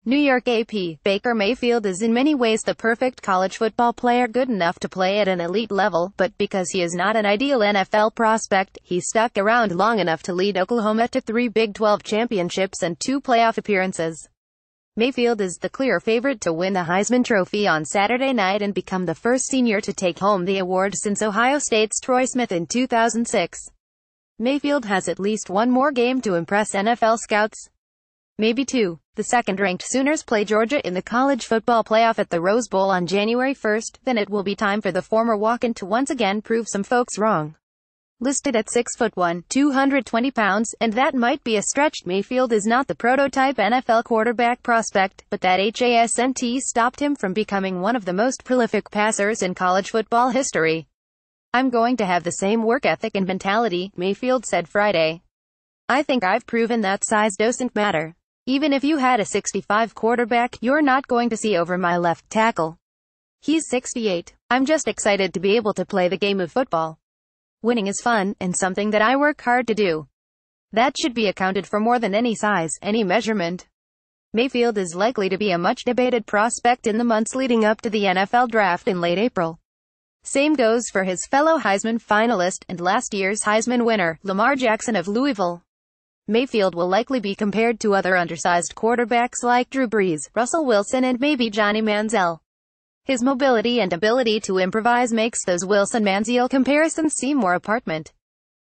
New York AP, Baker Mayfield is in many ways the perfect college football player, good enough to play at an elite level, but because he is not an ideal NFL prospect, he stuck around long enough to lead Oklahoma to 3 Big 12 championships and 2 playoff appearances. Mayfield is the clear favorite to win the Heisman Trophy on Saturday night and become the first senior to take home the award since Ohio State's Troy Smith in 2006. Mayfield has at least one more game to impress NFL scouts. Maybe 2. The second-ranked Sooners play Georgia in the college football playoff at the Rose Bowl on January 1st, then it will be time for the former walk-in to once again prove some folks wrong. Listed at 6'1", 220 pounds, and that might be a stretch, Mayfield is not the prototype NFL quarterback prospect, but that hasn't stopped him from becoming one of the most prolific passers in college football history. "I'm going to have the same work ethic and mentality," Mayfield said Friday. "I think I've proven that size doesn't matter. Even if you had a 65 quarterback, you're not going to see over my left tackle. He's 68. I'm just excited to be able to play the game of football. Winning is fun, and something that I work hard to do. That should be accounted for more than any size, any measurement." Mayfield is likely to be a much-debated prospect in the months leading up to the NFL draft in late April. Same goes for his fellow Heisman finalist, and last year's Heisman winner, Lamar Jackson of Louisville. Mayfield will likely be compared to other undersized quarterbacks like Drew Brees, Russell Wilson and maybe Johnny Manziel. His mobility and ability to improvise makes those Wilson-Manziel comparisons seem more apparent.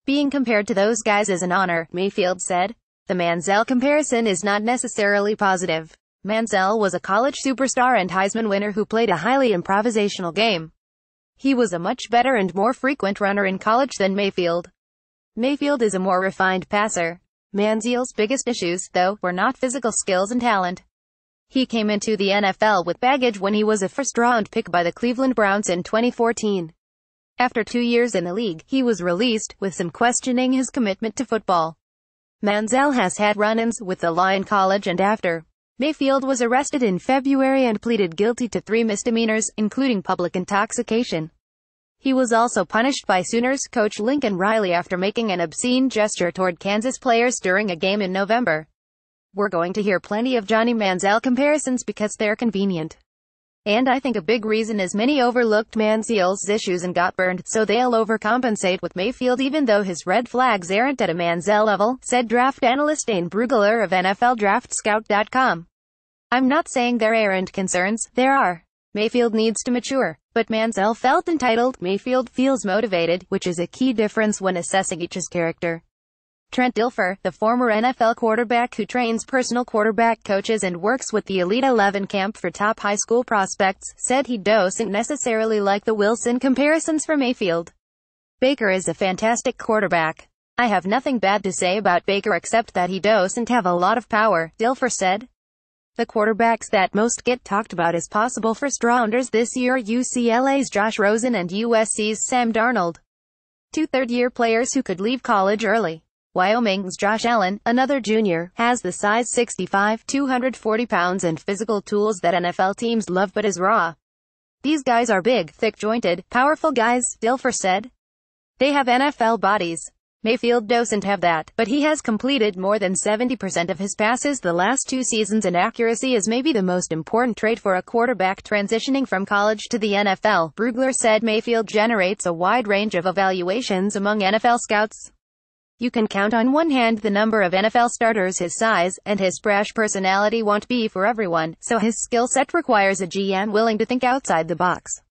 "Being compared to those guys is an honor," Mayfield said. "The Manziel comparison is not necessarily positive. Manziel was a college superstar and Heisman winner who played a highly improvisational game. He was a much better and more frequent runner in college than Mayfield. Mayfield is a more refined passer. Manziel's biggest issues, though, were not physical skills and talent. He came into the NFL with baggage when he was a first-round pick by the Cleveland Browns in 2014. After 2 years in the league, he was released, with some questioning his commitment to football. Manziel has had run-ins with the law in college and after. Mayfield was arrested in February and pleaded guilty to 3 misdemeanors, including public intoxication. He was also punished by Sooners coach Lincoln Riley after making an obscene gesture toward Kansas players during a game in November. We're going to hear plenty of Johnny Manziel comparisons because they're convenient. And I think a big reason is many overlooked Manziel's issues and got burned, so they'll overcompensate with Mayfield even though his red flags aren't at a Manziel level," said draft analyst Dane Brugler of NFLDraftScout.com. "I'm not saying there aren't concerns, there are. Mayfield needs to mature. But Manziel felt entitled. Mayfield feels motivated, which is a key difference when assessing each's character." Trent Dilfer, the former NFL quarterback who trains personal quarterback coaches and works with the Elite 11 camp for top high school prospects, said he doesn't necessarily like the Wilson comparisons for Mayfield. "Baker is a fantastic quarterback. I have nothing bad to say about Baker except that he doesn't have a lot of power," Dilfer said. The quarterbacks that most get talked about as possible first-rounders this year are UCLA's Josh Rosen and USC's Sam Darnold. 2 third-year players who could leave college early. Wyoming's Josh Allen, another junior, has the size 65, 240 pounds and physical tools that NFL teams love but is raw. "These guys are big, thick-jointed, powerful guys," Dilfer said. "They have NFL bodies. Mayfield doesn't have that, but he has completed more than 70% of his passes the last 2 seasons and accuracy is maybe the most important trait for a quarterback transitioning from college to the NFL," Brugler said. Mayfield generates a wide range of evaluations among NFL scouts. "You can count on one hand the number of NFL starters his size, and his brash personality won't be for everyone, so his skill set requires a GM willing to think outside the box.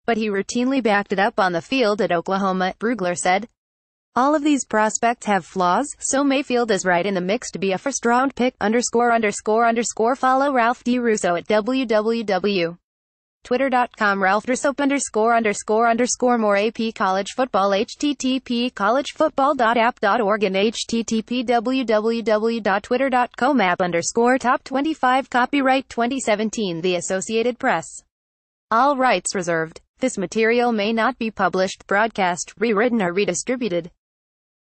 But he routinely backed it up on the field at Oklahoma," Brugler said. "All of these prospects have flaws, so Mayfield is right in the mix to be a first-round pick, _____. Follow Ralph D. Russo at www.twitter.com ____. More AP College Football http collegefootball.app.org and http www.twitter.com _top 25 Copyright 2017 The Associated Press. All rights reserved. This material may not be published, broadcast, rewritten or redistributed.